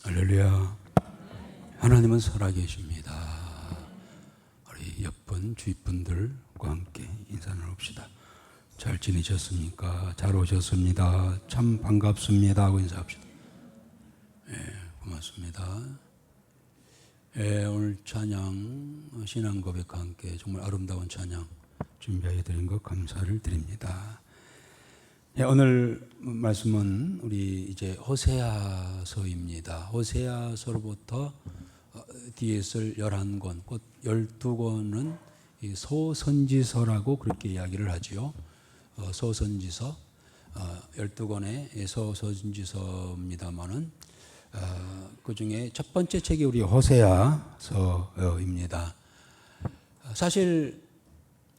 할렐루야. 하나님은 살아계십니다. 우리 옆분 주위분들과 함께 인사 나눕시다. 잘 지내셨습니까? 잘 오셨습니다. 참 반갑습니다 하고 인사합시다. 고맙습니다. 오늘 찬양 신앙 고백과 함께 정말 아름다운 찬양 준비해 드린 것 감사를 드립니다. 오늘 말씀은 우리 이제 호세아서입니다. 호세아서로부터 뒤에 쓸 11권, 곧 12권은 소선지서라고 그렇게 이야기를 하지요. 소선지서, 12권의 소선지서입니다만은 그 중에 첫 번째 책이 우리 호세아서입니다. 사실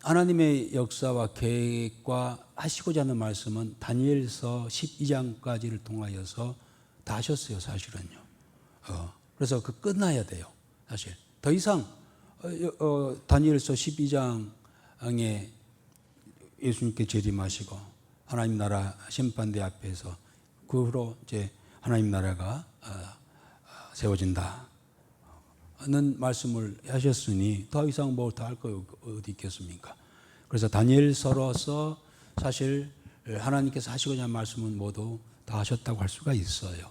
하나님의 역사와 계획과 하시고자 하는 말씀은 다니엘서 12장까지를 통하여서 다 하셨어요, 사실은요. 그래서 끝나야 돼요, 사실. 더 이상 다니엘서 12장에 예수님께 재림하시고 하나님 나라 심판대 앞에서 그 후로 이제 하나님 나라가 세워진다 는 말씀을 하셨으니 더 이상 뭐 더 할 거 어디 있겠습니까? 그래서 다니엘서로서 사실 하나님께서 하시고자 하는 말씀은 모두 다 하셨다고 할 수가 있어요.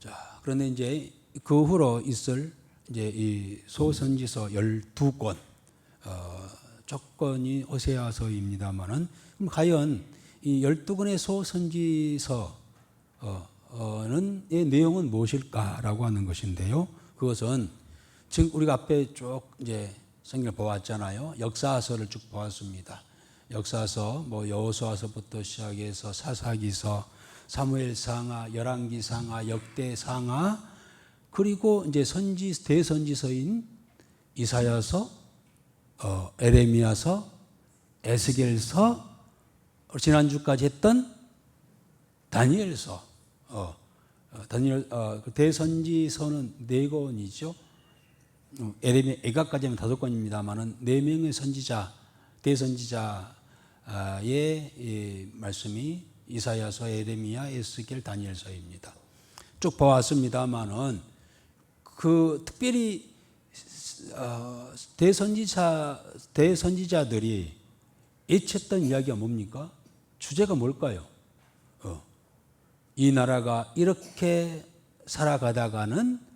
자, 그런데 이제 그 후로 있을 이제 이 소선지서 12권 조건이 호세아서입니다만은 그럼 과연 이 12권의 소선지서는 의 내용은 무엇일까라고 하는 것인데요. 그것은 지금 우리가 앞에 쭉 이제 성경을 보았잖아요. 역사서를 쭉 보았습니다. 역사서, 여호수아서부터 시작해서 사사기서, 사무엘상하, 열왕기상하, 역대상하, 그리고 이제 대선지서인 이사야서, 에레미야서, 에스겔서, 지난주까지 했던 다니엘서, 대선지서는 4권이죠. 에레미야, 애가까지 하면 5권입니다만은 4명의 선지자, 대선지자의 말씀이 이사야서, 에레미야, 에스겔, 다니엘서입니다. 쭉 보았습니다만은 특별히 대선지자들이 외쳤던 이야기가 뭡니까? 주제가 뭘까요? 이 나라가 이렇게 살아가다가는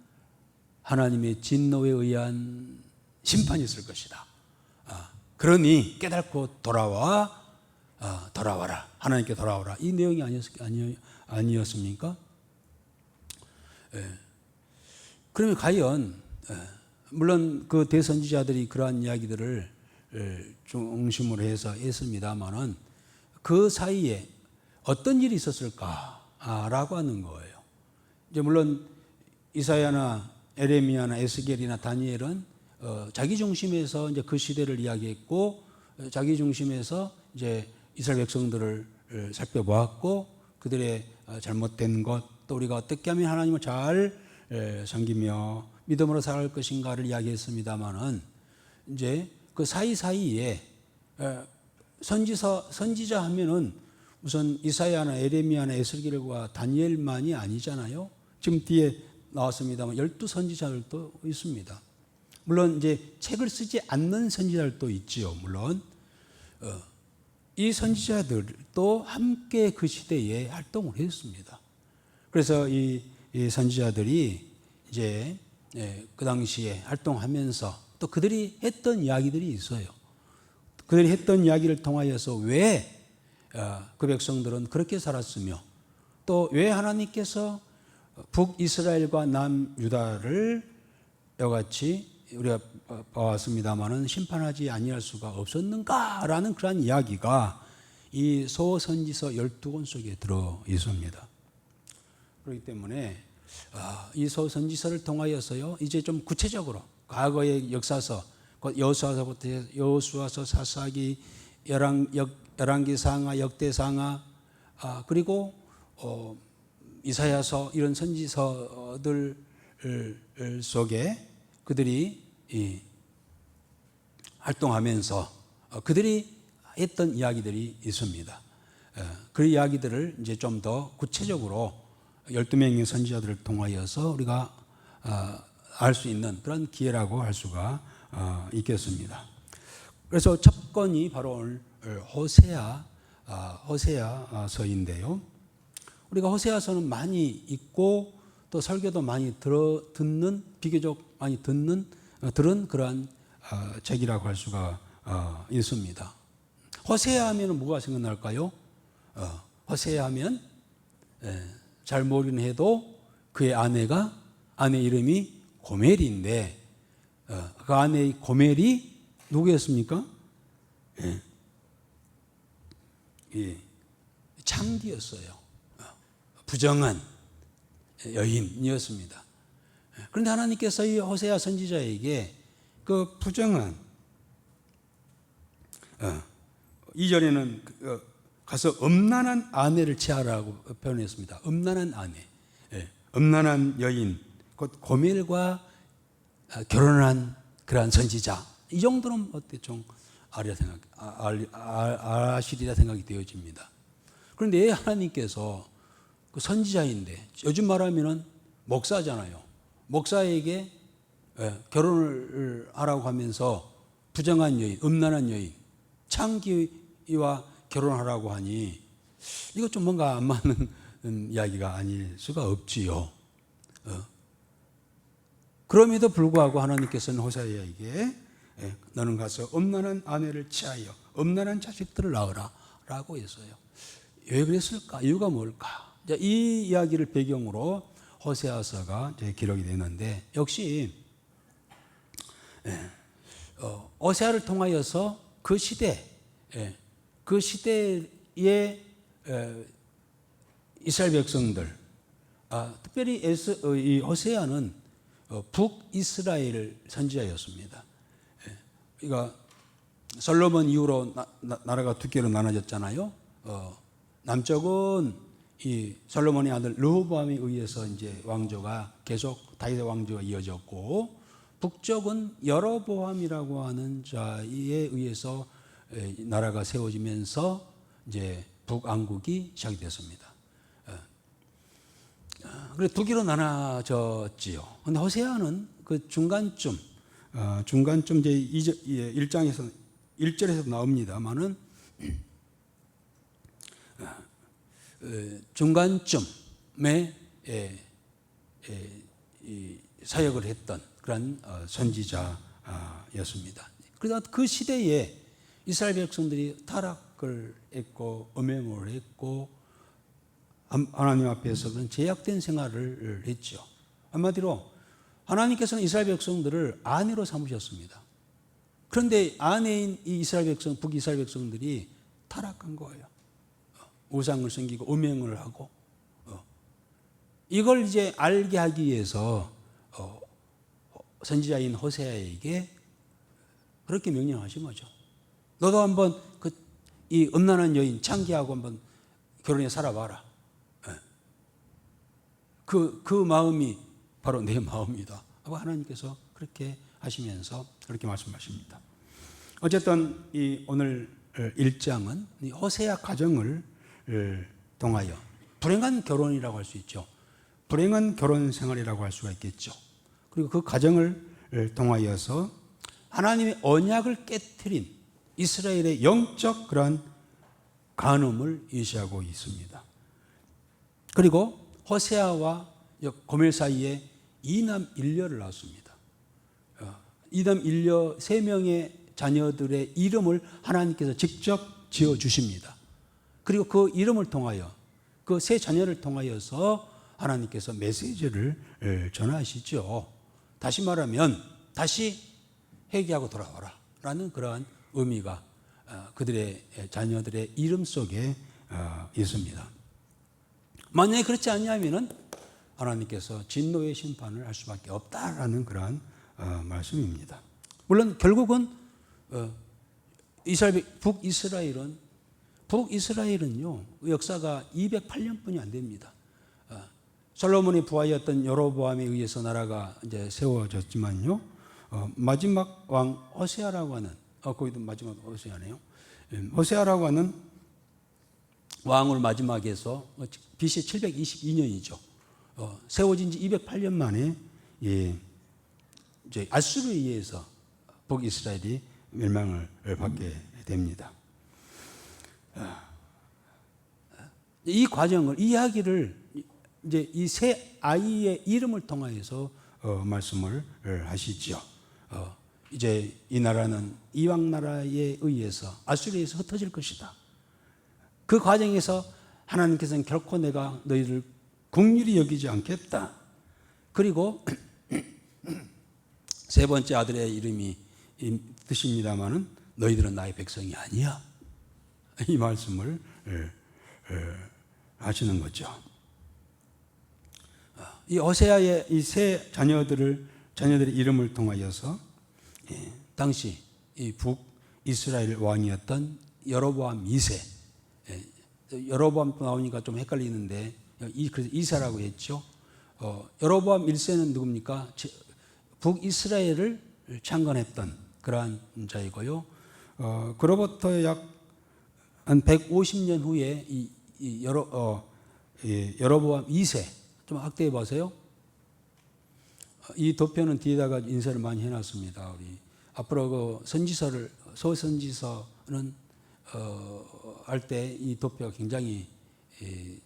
하나님의 진노에 의한 심판이 있을 것이다. 그러니 깨닫고 돌아와라. 하나님께 돌아와라. 이 내용이 아니었습니까? 그러면 과연 물론 그 대선지자들이 그러한 이야기들을 중심으로 해서 했습니다만은 그 사이에 어떤 일이 있었을까라고 하는 거예요. 이제 물론 이사야나 에레미야나 에스겔이나 다니엘은 자기 중심에서 이제 그 시대를 이야기했고 자기 중심에서 이제 이스라엘 백성들을 살펴보았고 그들의 잘못된 것 또 우리가 어떻게 하면 하나님을 잘 섬기며 믿음으로 살아갈 것인가를 이야기했습니다만은 이제 그 사이사이에 선지자 하면은 우선 이사야나 에레미야나 에스겔과 다니엘만이 아니잖아요. 지금 뒤에 나왔습니다만 12선지자들도 있습니다. 물론 이제 책을 쓰지 않는 선지자들도 있지요. 물론 이 선지자들도 함께 그 시대에 활동을 했습니다. 그래서 이 선지자들이 이제 그 당시에 활동하면서 또 그들이 했던 이야기들이 있어요. 그들이 했던 이야기를 통하여서 왜 그 백성들은 그렇게 살았으며 또 왜 하나님께서 북이스라엘과 남유다를 이같이 우리가 봐왔습니다마는 심판하지 아니할 수가 없었는가라는 그러한 이야기가 이 소선지서 12권 속에 들어 있습니다. 그렇기 때문에 이 소선지서를 통하여서요 이제 좀 구체적으로 과거의 역사서, 여호수아서부터 여호수아서, 사사기, 열왕기상하, 역대상하, 그리고 이사야서 이런 선지서들 속에 그들이 활동하면서 그들이 했던 이야기들이 있습니다. 그 이야기들을 이제 좀 더 구체적으로 12명의 선지자들을 통하여서 우리가 알 수 있는 그런 기회라고 할 수가 있겠습니다. 그래서 첫 건이 바로 오늘 호세아서인데요. 우리가 호세아서는 많이 읽고 또 설교도 많이 듣는, 비교적 많이 들은 그러한 책이라고 할 수가 있습니다. 호세아 하면 뭐가 생각날까요? 호세아 하면 잘 모르긴 해도 그의 아내 이름이 고멜인데 그 아내의 고멜이 누구였습니까? 창기였어요. 부정한 여인이었습니다. 그런데 하나님께서 이 호세아 선지자에게 그 부정한 2절에는 가서 음란한 아내를 취하라고 표현했습니다. 음란한 아내, 음란한 여인, 곧 고멜과 결혼한 그러한 선지자. 이 정도는 어때 좀 아시리라 생각이 되어집니다. 그런데 하나님께서 그 선지자인데 요즘 말하면은 목사잖아요. 목사에게 결혼을 하라고 하면서 부정한 여인, 음란한 여인, 창기와 결혼하라고 하니 이거 좀 뭔가 안 맞는 이야기가 아닐 수가 없지요. 그럼에도 불구하고 하나님께서는 호세아에게 너는 가서 음란한 아내를 취하여 음란한 자식들을 낳으라 라고 했어요. 왜 그랬을까? 이유가 뭘까? 이 이야기를 배경으로 호세아서가 기록이 되는데 역시 호세아를 통하여서 그 시대의 이스라엘 백성들, 특별히 이 호세아는 북이스라엘 선지자였습니다. 그러니까 솔로몬 이후로 나라가 두 개로 나눠졌잖아요. 남쪽은 이 솔로몬의 아들 르호보암에 의해서 이제 왕조가 계속 다윗의 왕조가 이어졌고, 북쪽은 여로보암이라고 하는 자에 의해서 나라가 세워지면서 이제 북왕국이 시작이 됐습니다. 그래서 두 개로 나눠졌지요. 그런데 호세아는 그 중간쯤 이제 1장에서 1절에서 나옵니다만은 중간쯤에 사역을 했던 그런 선지자였습니다. 그러다 그 시대에 이스라엘 백성들이 타락을 했고 음행을 했고 하나님 앞에서 그런 제약된 생활을 했죠. 한마디로 하나님께서는 이스라엘 백성들을 아내로 삼으셨습니다. 그런데 아내인 이 북이스라엘 백성들이 타락한 거예요. 우상을 섬기고 음행을 하고, 이걸 이제 알게 하기 위해서 선지자인 호세아에게 그렇게 명령하신 거죠. 너도 한번 이 음란한 여인 창기하고 한번 결혼해 살아봐라. 그 마음이 바로 내 마음이다. 하나님께서 그렇게 하시면서 그렇게 말씀하십니다. 어쨌든 이 오늘 1장은 이 호세아 가정을 통하여 불행한 결혼이라고 할 수 있죠. 불행한 결혼 생활이라고 할 수가 있겠죠. 그리고 그 가정을 통하여서 하나님의 언약을 깨트린 이스라엘의 영적 그러한 간음을 예시하고 있습니다. 그리고 호세아와 고멜 사이에 이남 일녀를 낳았습니다. 이남 일녀 3명의 자녀들의 이름을 하나님께서 직접 지어주십니다. 그리고 그 이름을 통하여 그 세 자녀를 통하여서 하나님께서 메시지를 전하시죠. 다시 말하면 다시 회개하고 돌아와라 라는 그러한 의미가 그들의 자녀들의 이름 속에 있습니다. 만약에 그렇지 않냐면은 하나님께서 진노의 심판을 할 수밖에 없다라는 그러한 말씀입니다. 물론 결국은 북이스라엘은요 역사가 208년뿐이 안 됩니다. 솔로몬의 부하였던 여로보암에 의해서 나라가 이제 세워졌지만요, 마지막 왕 호세아라고 하는 거기도 마지막 호세아네요. 호세아라고 하는 왕을 마지막에서 BC 722년이죠. 세워진 지 208년 만에 이제 아수르에 의해서 북이스라엘이 멸망을 받게 됩니다. 이 과정을, 이야기를 이제 이 세 아이의 이름을 통하여서 말씀을 하시죠. 이제 이 나라는 이방 나라에 의해서 아수르에서 흩어질 것이다. 그 과정에서 하나님께서는 결코 내가 너희를 긍휼히 여기지 않겠다. 그리고 세 번째 아들의 이름이 뜻입니다마는 너희들은 나의 백성이 아니야. 이 말씀을 하시는 거죠. 이 호세아의 이 세 자녀들의 이름을 통하여서 당시 이 북이스라엘 왕이었던 여로보암 2세, 여로보암 나오니까 좀 헷갈리는데 그래서 이세라고 했죠. 여로보암 1세는 누굽니까? 북이스라엘을 창건했던 그러한 자이고요. 그로부터 약 한 150년 후에 여로보암 2세, 좀 확대해 보세요. 이 도표는 뒤에다가 인쇄를 많이 해놨습니다. 우리 앞으로 그 선지서를, 소선지서는 할 때 이 도표가 굉장히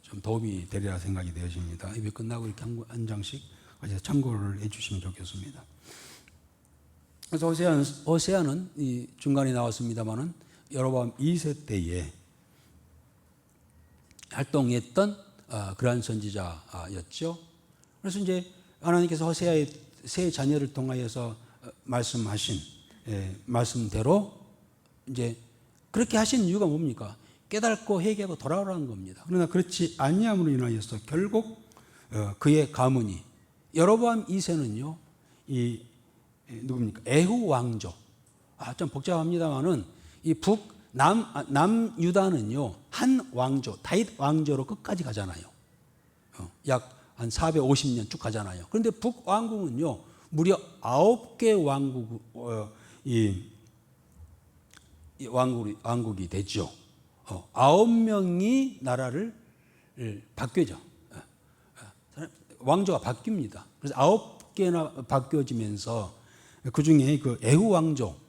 좀 도움이 되리라 생각이 되어집니다. 예배 끝나고 이렇게 한 장씩 참고를 해주시면 좋겠습니다. 그래서 호세아는 이 중간에 나왔습니다만은 여로보암 2세 때에 활동했던 그러한 선지자였죠. 그래서 이제 하나님께서 호세아의 세 자녀를 통하여서 말씀하신 말씀대로 이제 그렇게 하신 이유가 뭡니까? 깨닫고 회개하고 돌아오라는 겁니다. 그러나 그렇지 아니함으로 인하여서 결국 그의 가문이 여로보암 2세는요, 이 누굽니까? 에후 왕조. 좀 복잡합니다만은 이 남유다는요, 한 왕조, 다윗 왕조로 끝까지 가잖아요. 약 한 450년 쭉 가잖아요. 그런데 북왕국은요, 무려 9개 왕국이 되죠. 9명이 나라를 바뀌죠. 왕조가 바뀝니다. 그래서 9개나 바뀌어지면서 그 중에 그 에후 왕조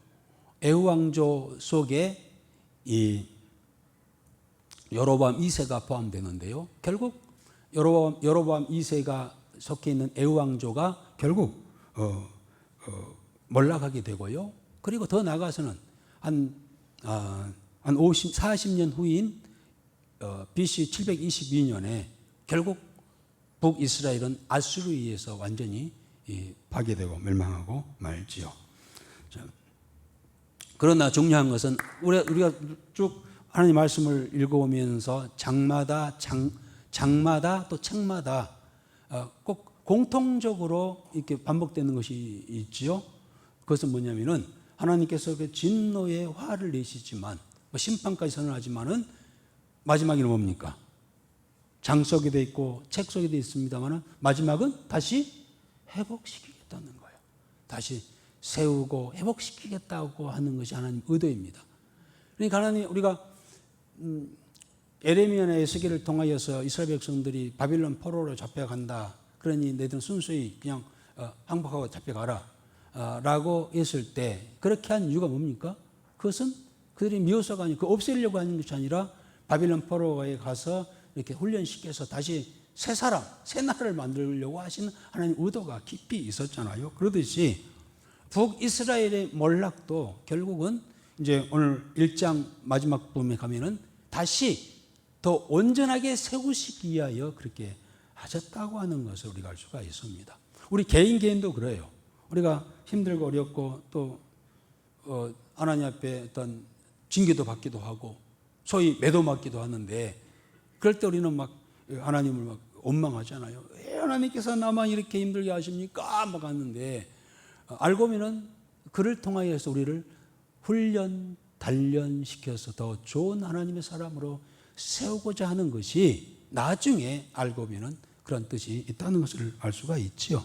속에 이 여로보암 2세가 포함되는데요. 결국 여로보암 2세가 속해 있는 에후 왕조가 결국 몰락하게 되고요. 그리고 더 나아가서는 한 40년 후인 BC 722년에 결국 북이스라엘은 아수르에 의해서 완전히 파괴되고 멸망하고 말지요. 그러나 중요한 것은 우리가 쭉 하나님 말씀을 읽어오면서 장마다 또 책마다 꼭 공통적으로 이렇게 반복되는 것이 있지요. 그것은 뭐냐면은 하나님께서 그 진노의 화를 내시지만 심판까지 선언하지만은 마지막에는 뭡니까? 장 속에 돼 있고 책 속에 돼 있습니다만은 마지막은 다시 회복시키겠다는 거예요. 다시 세우고 회복시키겠다고 하는 것이 하나님 의도입니다. 그러니까 하나님, 우리가 에레미야나 에스겔을 통하여서 이스라엘 백성들이 바빌론 포로로 잡혀간다, 그러니 너희들은 순수히 그냥 항복하고 잡혀가라 라고 했을 때 그렇게 한 이유가 뭡니까? 그것은 그들이 미워서가 아니고 없애려고 하는 것이 아니라 바빌론 포로에 가서 이렇게 훈련시켜서 다시 새 사람, 새 나라를 만들려고 하시는 하나님 의도가 깊이 있었잖아요. 그러듯이 북이스라엘의 몰락도 결국은 이제 오늘 1장 마지막 부분에 가면은 다시 더 온전하게 세우시기 위하여 그렇게 하셨다고 하는 것을 우리가 알 수가 있습니다. 우리 개인도 그래요. 우리가 힘들고 어렵고 또 하나님 앞에 어떤 징계도 받기도 하고 소위 매도 맞기도 하는데 그럴 때 우리는 막 하나님을 막 원망하잖아요. 왜 하나님께서 나만 이렇게 힘들게 하십니까? 막 하는데 알고 보면은 그를 통하여서 우리를 단련시켜서 더 좋은 하나님의 사람으로 세우고자 하는 것이 나중에 알고 보면은 그런 뜻이 있다는 것을 알 수가 있지요.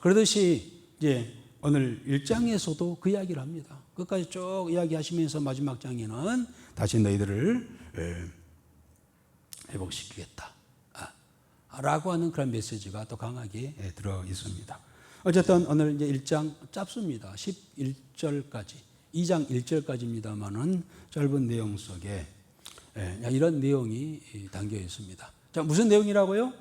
그러듯이 이제 오늘 1장에서도 그 이야기를 합니다. 끝까지 쭉 이야기하시면서 마지막 장에는 다시 너희들을 회복시키겠다. 라고 하는 그런 메시지가 또 강하게 들어 있습니다. 어쨌든 오늘 이제 1장 짧습니다. 11절까지, 2장 1절까지입니다만은 짧은 내용 속에 이런 내용이 담겨 있습니다. 자, 무슨 내용이라고요?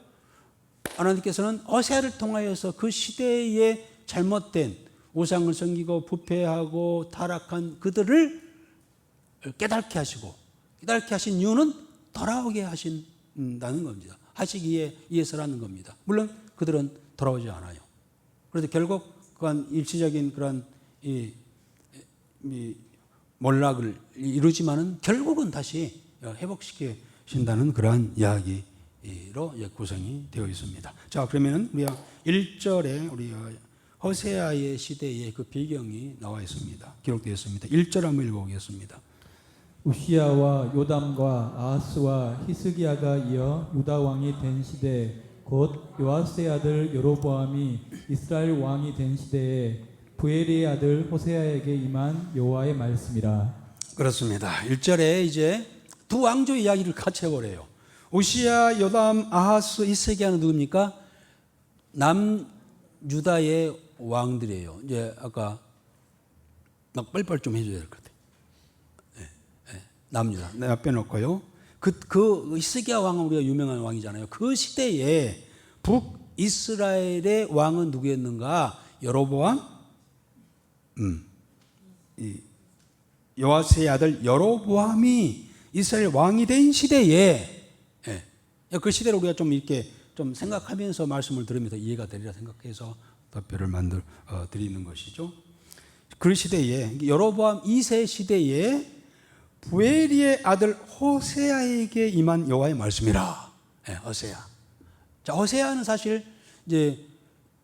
하나님께서는 호세아를 통하여서 그 시대의 잘못된 우상을 섬기고 부패하고 타락한 그들을 깨닫게 하시고, 깨닫게 하신 이유는 돌아오게 하신다는 겁니다. 하시기에 위해서라는 겁니다. 물론 그들은 돌아오지 않아요. 그래서 결국 그한 일시적인 그런 몰락을 이루지만은 결국은 다시 회복시키신다는 그러한 이야기로 구성이 되어 있습니다. 자, 그러면 우리가 1절에 우리 호세아의 시대의 그 배경이 나와 있습니다. 기록되어 있습니다. 1절 한번 읽어보겠습니다. 우시야와 요담과 아하스와 히스기야가 이어 유다 왕이 된 시대, 곧 요아스의 아들 여로보암이 이스라엘 왕이 된 시대에 부엘리의 아들 호세아에게 임한 여호와의 말씀이라. 그렇습니다. 1절에 이제 두 왕조 이야기를 같이 해보래요. 우시야, 요담, 아하스, 히스기야는 누굽니까? 남유다의 왕들이에요. 이제 아까 막 빨리빨리 좀 해줘야 될 것 같아요. 남유다. 내가 빼놓고요. 그 히스기야 왕은 우리가 유명한 왕이잖아요. 그 시대에 북이스라엘의 왕은 누구였는가? 여로보암, 요아스의 아들 여로보암이 이스라엘 왕이 된 시대에, 그 시대를 우리가 좀 이렇게 좀 생각하면서 말씀을 들으면서 이해가 되리라 생각해서 답변을 만들 드리는 것이죠. 그 시대에 여로보암 2세 시대에 부엘리의 아들 호세아에게 임한 여호와의 말씀이라. 호세아. 자, 호세아는 사실 이제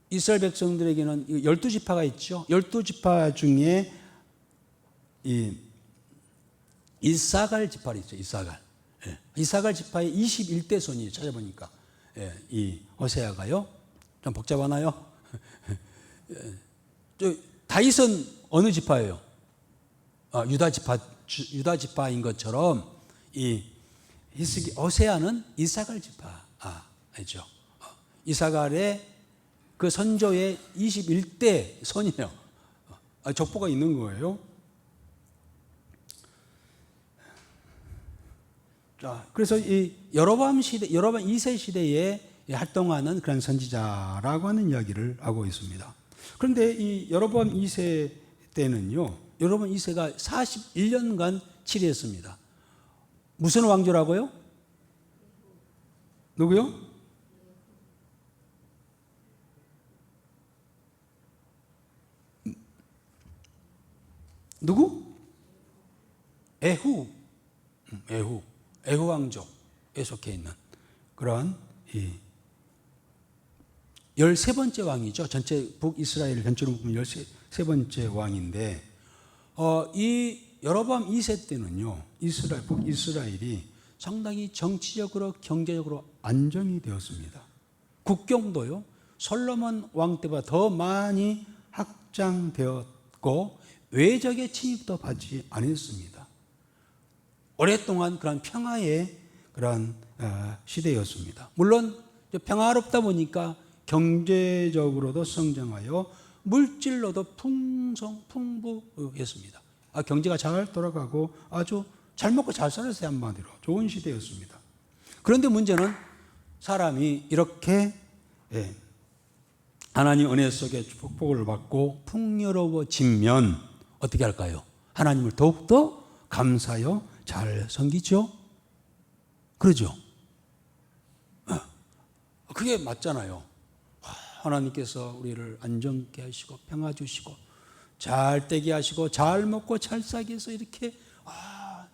이스라엘 백성들에게는 12지파가 있죠. 12지파 중에 이사갈 지파가 있죠. 이사갈 지파의 21대 손이 찾아보니까 이 호세아가요. 좀 복잡하나요? 다윗은 어느 지파예요? 유다 지파인 것처럼 이 호세아는 이사갈 지파죠. 이사갈의 그 선조의 21대 손이에요. 족보가 있는 거예요. 자, 그래서 이 여로보암 2세 시대에 활동하는 그런 선지자라고 하는 이야기를 하고 있습니다. 그런데 이 여로보암 2세 때는요, 여러분 2세가 41년간 치리했습니다. 무슨 왕조라고요? 누구요? 누구? 에후 왕조에 속해 있는 그런 13번째 왕이죠. 전체 북이스라엘 전체로 보면 13번째 왕인데, 이 여로보암 2세 때는요, 북이스라엘이 상당히 정치적으로 경제적으로 안정이 되었습니다. 국경도요, 솔로몬 왕 때보다 더 많이 확장되었고 외적의 침입도 받지 않았습니다. 오랫동안 그런 평화의 그런 시대였습니다. 물론 평화롭다 보니까 경제적으로도 성장하여 물질로도 풍부했습니다. 경제가 잘 돌아가고 아주 잘 먹고 잘 살았어요. 한마디로 좋은 시대였습니다. 그런데 문제는 사람이 이렇게 하나님 은혜 속에 축복을 받고 풍요로워지면 어떻게 할까요? 하나님을 더욱더 감사하여 잘 섬기죠? 그러죠? 그게 맞잖아요. 하나님께서 우리를 안정케 하시고 평화 주시고 잘 되게 하시고 잘 먹고 잘 살게 해서 이렇게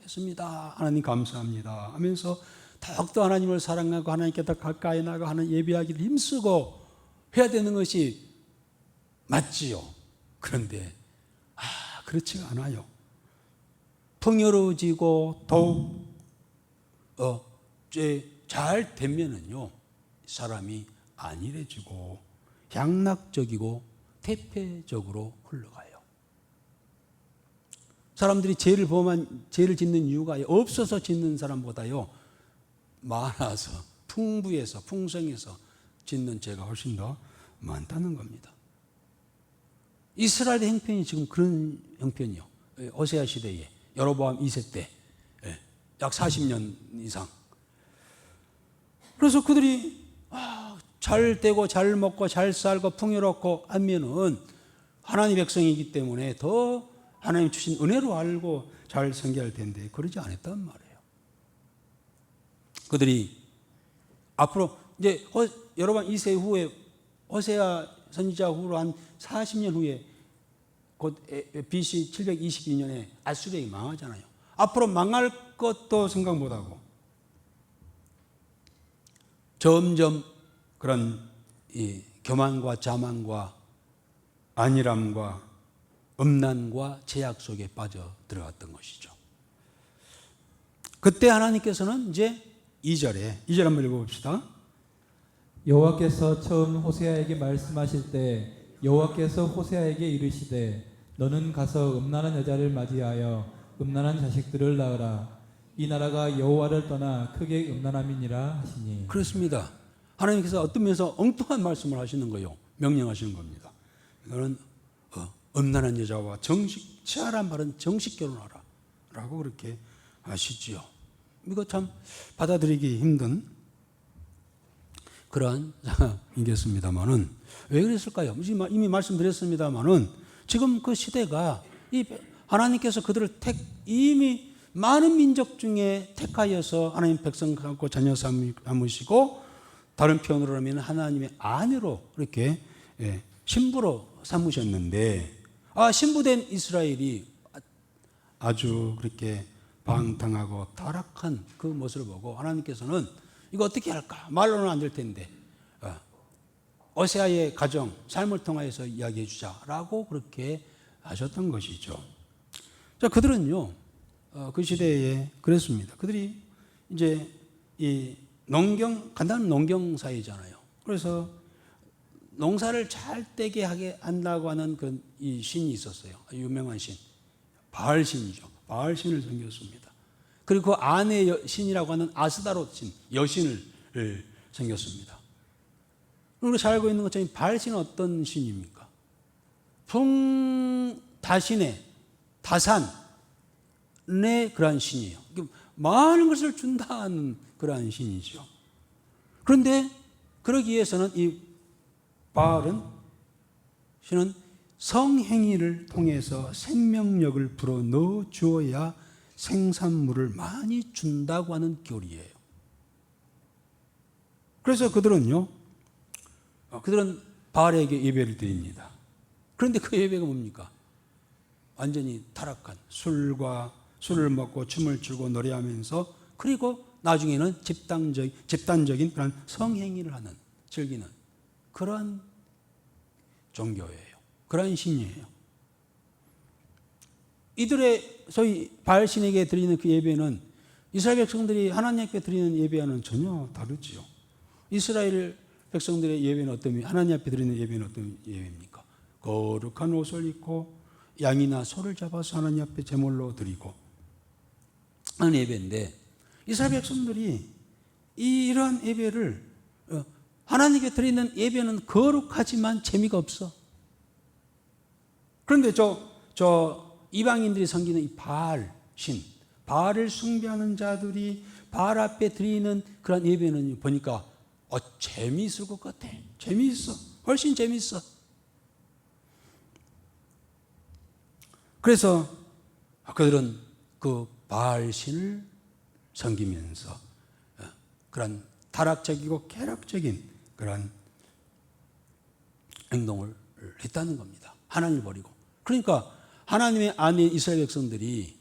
했습니다. 하나님 감사합니다 하면서 더욱더 하나님을 사랑하고 하나님께 더 가까이 나가 하는 예배하기를 힘쓰고 해야 되는 것이 맞지요. 그런데 그렇지가 않아요. 풍요로워지고 더욱 잘 되면은요, 사람이 안일해지고 양락적이고 태폐적으로 흘러가요. 사람들이 죄를 짓는 이유가 없어서 짓는 사람보다요, 많아서 풍부해서 풍성해서 짓는 죄가 훨씬 더 많다는 겁니다. 이스라엘의 형편이 지금 그런 형편이요. 호세아 시대에 여로보암 2세 때 약 40년 이상. 그래서 그들이 잘 되고 잘 먹고 잘 살고 풍요롭고 하면은 하나님 백성이기 때문에 더 하나님 주신 은혜로 알고 잘 섬겨야 할 텐데 그러지 않았단 말이에요. 그들이 앞으로 이제 여로보암 2세 후에 호세아 선지자 후로 한 40년 후에 곧 BC 722년에 아수르가 망하잖아요. 앞으로 망할 것도 생각 못하고 점점 그런 이 교만과 자만과 안일함과 음란과 제약 속에 빠져 들어갔던 것이죠. 그때 하나님께서는 이제 2절 한번 읽어봅시다. 여호와께서 처음 호세아에게 말씀하실 때 여호와께서 호세아에게 이르시되 너는 가서 음란한 여자를 맞이하여 음란한 자식들을 낳으라. 이 나라가 여호와를 떠나 크게 음란함이니라 하시니. 그렇습니다. 하나님께서 어떤 면에서 엉뚱한 말씀을 하시는 거예요. 명령하시는 겁니다. 이거는 음란한 여자와 치아란 말은 정식 결혼하라 라고 그렇게 하시지요. 이거 참 받아들이기 힘든 그러한 상황이겠습니다만은 왜 그랬을까요? 이미 말씀드렸습니다만은 지금 그 시대가 하나님께서 그들을 이미 많은 민족 중에 택하여서 하나님 백성 갖고 자녀 삼으시고 다른 표현으로 하면 하나님의 아내로 이렇게 신부로 삼으셨는데 신부된 이스라엘이 아주 그렇게 방탕하고 타락한 그 모습을 보고 하나님께서는 이거 어떻게 할까? 말로는 안 될 텐데 호세아의 가정, 삶을 통해서 이야기해 주자라고 그렇게 하셨던 것이죠. 자, 그들은요, 그 시대에 그랬습니다. 그들이 이제 이 간단한 농경 사회잖아요. 그래서 농사를 잘 되게 하게 한다고 하는 이 신이 있었어요. 유명한 신. 바알 신이죠. 바알 신을 섬겼습니다. 그리고 그 아내 신이라고 하는 아스다롯 신, 여신을 섬겼습니다. 우리가 잘 알고 있는 것처럼 바알 신은 어떤 신입니까? 다산의 그러한 신이에요. 많은 것을 준다는 그러한 신이죠. 그런데 그러기 위해서는 이 바알은 신은 성행위를 통해서 생명력을 불어넣어 주어야 생산물을 많이 준다고 하는 교리예요. 그래서 그들은 바알에게 예배를 드립니다. 그런데 그 예배가 뭡니까? 완전히 타락한 술을 먹고 춤을 추고 노래하면서 그리고 나중에는 집단적인 그런 성행위를 즐기는 그런 종교예요. 그런 신이에요. 이들의 소위 바알 신에게 드리는 그 예배는 이스라엘 백성들이 하나님께 드리는 예배와는 전혀 다르지요. 이스라엘 백성들의 예배는 하나님 앞에 드리는 예배는 어떤 예배입니까? 거룩한 옷을 입고 양이나 소를 잡아서 하나님 앞에 제물로 드리고 하는 예배인데 이스라엘 백성들이 이러한 예배를 하나님께 드리는 예배는 거룩하지만 재미가 없어. 그런데 이방인들이 섬기는 이 바알 신, 바알을 숭배하는 자들이 바알 앞에 드리는 그런 예배는 보니까 재미있을 것 같아. 재미있어. 훨씬 재미있어. 그래서 그들은 그 바알 신을 섬기면서 그런 타락적이고 쾌락적인 그런 행동을 했다는 겁니다. 하나님을 버리고. 그러니까 하나님의 아내 이스라엘 백성들이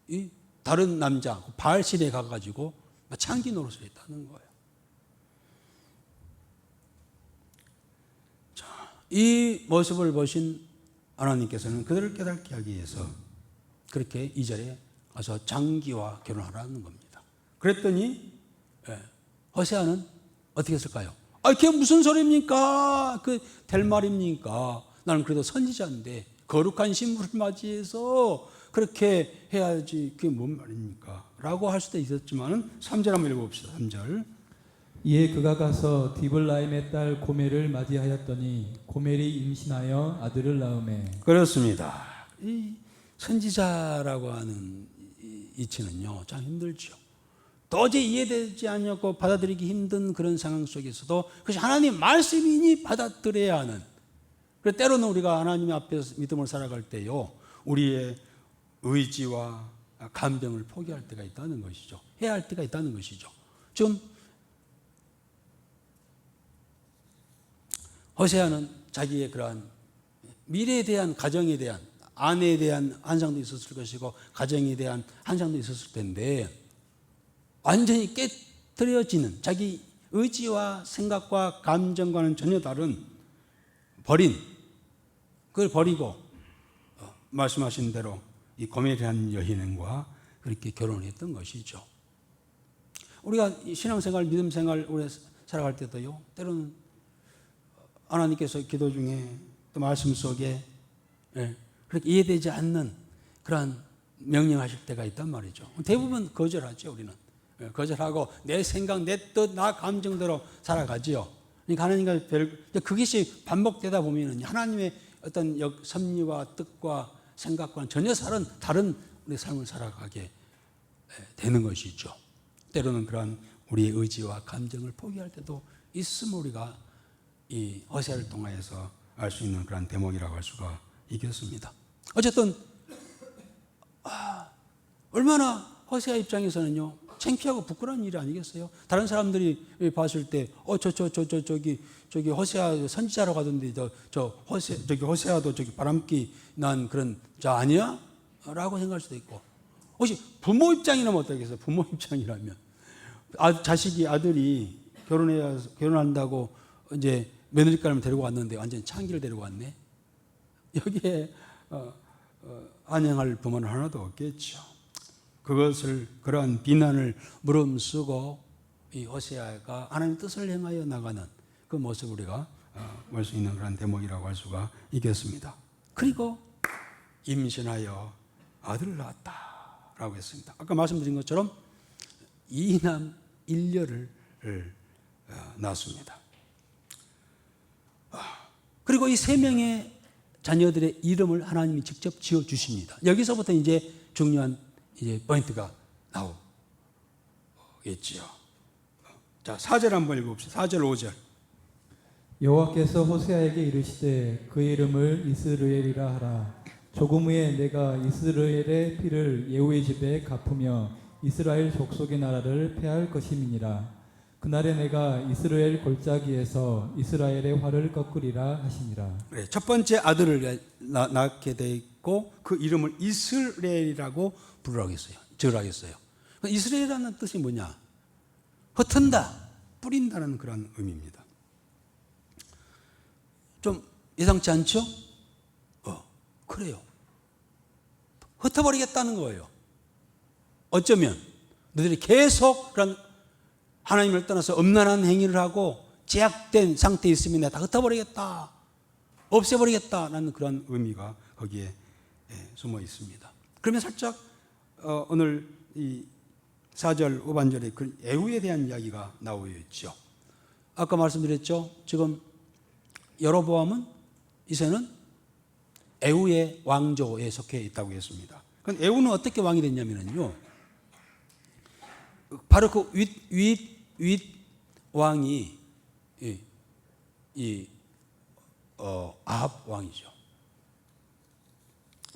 이 다른 남자 바알 신에 가가지고 창기 노릇을 했다는 거예요. 자, 이 모습을 보신 하나님께서는 그들을 깨닫게 하기 위해서 그렇게 2절에 가서 장기와 결혼하라는 겁니다. 그랬더니 호세아는 어떻게 했을까요? 그게 무슨 소리입니까? 될 말입니까? 나는 그래도 선지자인데 거룩한 신부를 맞이해서 그렇게 해야지 그게 뭔 말입니까? 라고 할 수도 있었지만 3절 한번 읽어봅시다. 3절 이에 그가 가서 디블라임의 딸 고멜을 맞이하였더니 고멜이 임신하여 아들을 낳음에. 그렇습니다. 이 선지자라고 하는 이치는요, 참 힘들죠. 도저히 이해되지 않고 받아들이기 힘든 그런 상황 속에서도 그것이 하나님 말씀이니 받아들여야 하는. 그래서 때로는 우리가 하나님 앞에서 믿음을 살아갈 때요, 우리의 의지와 감정을 포기할 때가 있다는 것이죠. 해야 할 때가 있다는 것이죠. 지금 호세아는 자기의 그러한 미래에 대한, 가정에 대한, 아내에 대한 환상도 있었을 것이고 가정에 대한 환상도 있었을 텐데, 완전히 깨트려지는 자기 의지와 생각과 감정과는 전혀 다른 그걸 버리고 말씀하신 대로 이 고멜이라는 여인과 그렇게 결혼했던 것이죠. 우리가 신앙생활, 믿음생활 오래 살아갈 때도요, 때로는 하나님께서 기도 중에 또 말씀 속에 그렇게 이해되지 않는 그러한 명령하실 때가 있단 말이죠. 대부분 거절하죠, 우리는. 거절하고 내 생각, 내 뜻, 나 감정대로 살아가지요. 그러니까 하나님과 그것이 반복되다 보면 하나님의 어떤 섭리와 뜻과 생각과는 전혀 다른 우리 삶을 살아가게 되는 것이죠. 때로는 그러한 우리의 의지와 감정을 포기할 때도 있음을 우리가 이 호세아를 통하여서 알 수 있는 그런 대목이라고 할 수가 있겠습니다. 어쨌든 얼마나 호세아 입장에서는요, 창피하고 부끄러운 일이 아니겠어요? 다른 사람들이 봤을 때 저기 호세아 선지자라고 하던데 저기 호세아도 저기 바람기 난 그런 자 아니야? 라고 생각할 수도 있고, 혹시 부모 입장이라면 어떻겠어요? 부모 입장이라면 아들이 결혼한다고 이제 며느리감을 데리고 왔는데 완전 창기를 데리고 왔네. 여기에 안행할 부모는 하나도 없겠죠. 그러한 비난을 무릅쓰고 이 호세아가 하나님의 뜻을 행하여 나가는 그 모습을 우리가 볼 수 있는 그런 대목이라고 할 수가 있겠습니다. 그리고 임신하여 아들을 낳았다라고 했습니다. 아까 말씀드린 것처럼 이남 일녀를 낳았습니다. 그리고 이 세 명의 자녀들의 이름을 하나님이 직접 지어 주십니다. 여기서부터 이제 중요한 포인트가 나오겠지요. 자, 4절 한번 읽어봅시다. 4절, 5절. 여호와께서 호세아에게 이르시되 그의 이름을 이스르엘이라 하라. 조금 후에 내가 이스라엘의 피를 예후의 집에 갚으며 이스라엘 족속의 나라를 패할 것임이니라. 그날에 내가 이스라엘 골짜기에서 이스라엘의 활을 꺾으리라 하시니라. 그래, 첫 번째 아들을 낳게 되고 그 이름을 이스라엘이라고 부르라고 했어요. 지으라고 했어요. 이스라엘이라는 뜻이 뭐냐? 흩은다, 뿌린다는 그런 의미입니다. 좀 예상치 않죠? 그래요. 흩어버리겠다는 거예요. 어쩌면 너희들이 계속 그런 하나님을 떠나서 음란한 행위를 하고 제약된 상태에 있으면 내가 다 흩어버리겠다, 없애버리겠다라는 그런 의미가 거기에 숨어 있습니다. 그러면 살짝 오늘 이 4절 후반절에 그 에후에 대한 이야기가 나오고 있죠. 아까 말씀드렸죠. 지금 여로보암은 이제는 에후의 왕조에 속해 있다고 했습니다. 그럼 에후는 어떻게 왕이 됐냐면요, 바로 그 윗 왕이 아합 왕이죠.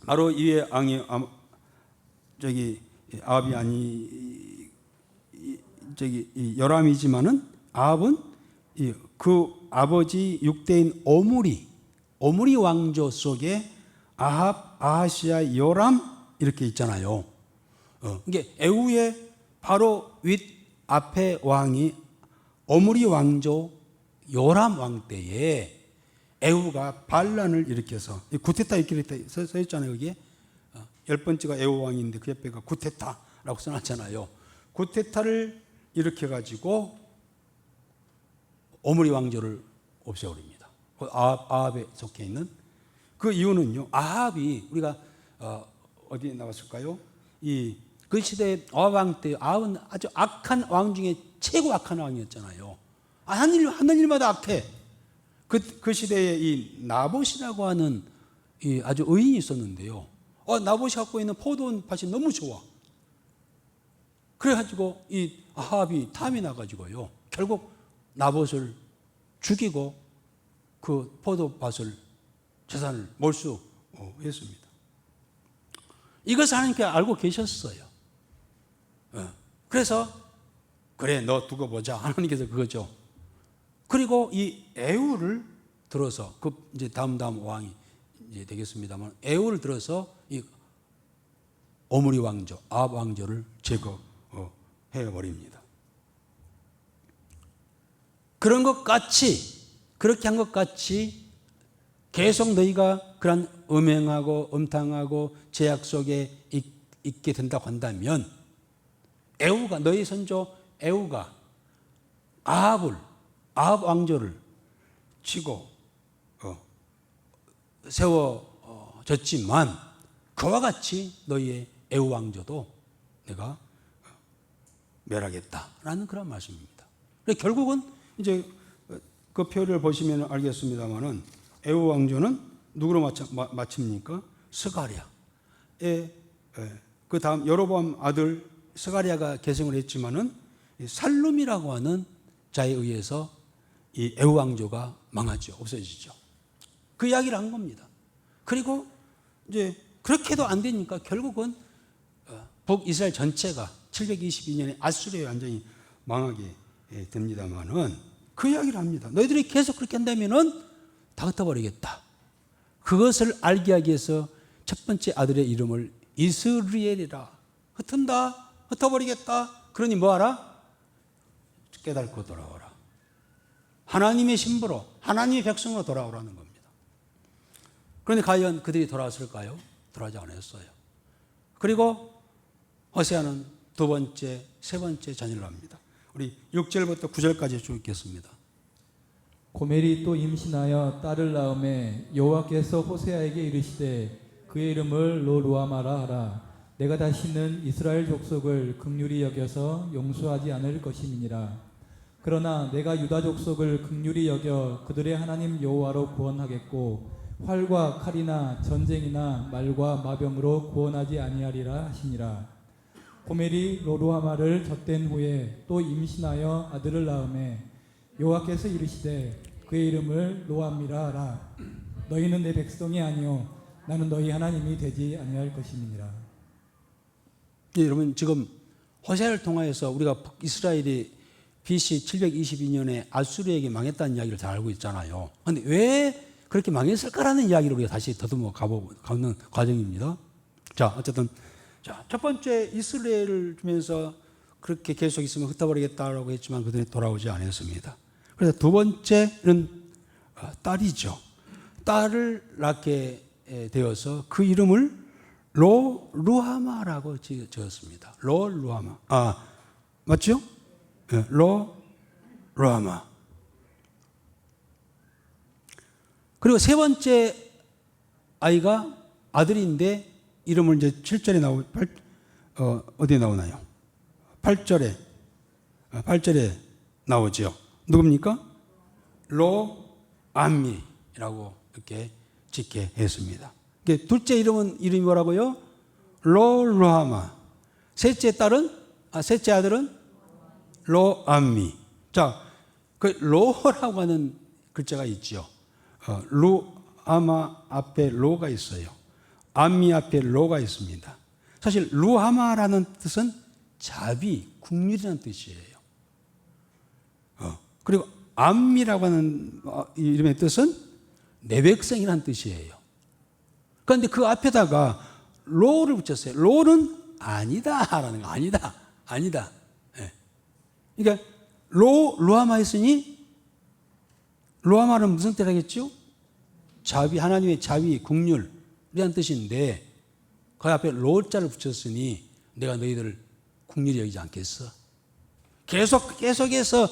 바로 이의 왕이 아합이 아니 요람이지만은 아합은 그 아버지 6대인 오므리 왕조 속에 아합, 아하시아, 요람 이렇게 있잖아요. 이게 에후의 바로 윗 앞에 왕이 오므리 왕조 요람 왕 때에 에후가 반란을 일으켜서 구테타 이렇게 써 있잖아요. 여기에 10번째가 에후 왕인데 그 옆에가 구테타라고 써놨잖아요. 구테타를 일으켜가지고 오므리 왕조를 없애버립니다. 아합에 속해 있는 그 이유는요, 아합이 우리가 어디에 나왔을까요? 그 시대에 아합 왕 때 아합은 아주 악한 왕 중에 최고 악한 왕이었잖아요. 하는 일마다 악해. 그 시대에 이 나봇이라고 하는 이 아주 의인이 있었는데요. 나봇이 갖고 있는 포도밭이 너무 좋아. 그래가지고 이 아합이 탐이 나가지고요. 결국 나봇을 죽이고 그 포도밭을 재산을 몰수했습니다. 이것을 하나님께 알고 계셨어요. 그래서 그래 너 두고 보자 하나님께서 그거죠. 그리고 이 에후를 들어서 그 이제 다음 왕이 이제 되겠습니다만 에후를 들어서 이 오므리 왕조 아합 왕조를 제거해 버립니다. 그런 것 같이 그렇게 한 것 같이 계속 너희가 그런 음행하고 음탕하고 죄악 속에 있게 된다고 한다면 에후가 너희 선조 에후가 아합 왕조를 치고 세워졌지만 그와 같이 너희의 에후 왕조도 내가 멸하겠다라는 그런 말씀입니다. 결국은 이제 그 표를 보시면 알겠습니다만은 에후 왕조는 누구로 마칩니까? 스가랴의 그 다음 여로보암 아들 스가랴가 계승을 했지만은 살룸이라고 하는 자에 의해서 이 에후 왕조가 망하죠. 없어지죠. 그 이야기를 한 겁니다. 그리고 이제 그렇게도 안 되니까 결국은 북이스라엘 전체가 722년에 아수르에 완전히 망하게 됩니다만은 그 이야기를 합니다. 너희들이 계속 그렇게 한다면은 다 흩어버리겠다. 그것을 알게 하기 위해서 첫 번째 아들의 이름을 이스라엘이라 흩은다, 흩어버리겠다. 그러니 뭐하라? 깨닫고 돌아오라. 하나님의 신부로, 하나님의 백성으로 돌아오라는 겁니다. 그런데 과연 그들이 돌아왔을까요? 돌아오지 않았어요. 그리고 호세아는 두 번째, 세 번째 자녀를 합니다. 우리 6절부터 9절까지 쭉 읽겠습니다. 고멜이 또 임신하여 딸을 낳음에 여호와께서 호세아에게 이르시되 그의 이름을 로루아마라 하라. 내가 다시는 이스라엘 족속을 긍휼히 여겨서 용서하지 않을 것임이니라. 그러나 내가 유다 족속을 긍휼히 여겨 그들의 하나님 여호와로 구원하겠고 활과 칼이나 전쟁이나 말과 마병으로 구원하지 아니하리라 하시니라. 고멜이 로루아마를 젖된 후에 또 임신하여 아들을 낳음에 여호와께서 이르시되 그의 이름을 로암미라 하라. 너희는 내 백성이 아니요 나는 너희 하나님이 되지 아니할 것임이니라. 여러분 지금 호세아를 통하여서 우리가 이스라엘이 BC 722년에 아수르에게 망했다는 이야기를 잘 알고 있잖아요. 그런데 왜 그렇게 망했을까라는 이야기를 우리가 다시 더듬어 가는 과정입니다. 자, 어쨌든 첫 번째 이스라엘을 주면서 그렇게 계속 있으면 흩어버리겠다라고 했지만 그들이 돌아오지 않았습니다. 그래서 두 번째는 딸이죠. 딸을 낳게 되어서 그 이름을 로루하마라고 지었습니다. 로루하마. 맞죠? 네, 로루하마. 그리고 세 번째 아이가 아들인데 이름을 이제 7절에 어디에 나오나요? 8절에 나오죠. 누굽니까? 로암미라고 이렇게 짓게 했습니다. 둘째 이름이 뭐라고요? 로루하마. 셋째 아들은 로암미. 자, 그 로라고 하는 글자가 있죠. 루아마 앞에 로가 있어요. 암미 앞에 로가 있습니다. 사실 루하마라는 뜻은 자비, 국률이라는 뜻이에요. 그리고 암미라고 하는 이름의 뜻은 내 백성이라는 뜻이에요. 그런데 그 앞에다가 로를 붙였어요. 로는 아니다라는 거. 아니다. 네. 그러니까 루하마 했으니 루하마는 무슨 뜻이겠죠? 자비, 하나님의 자비, 국률이라는 뜻인데 그 앞에 로자를 붙였으니 내가 너희들을 국률이 여기지 않겠어. 계속해서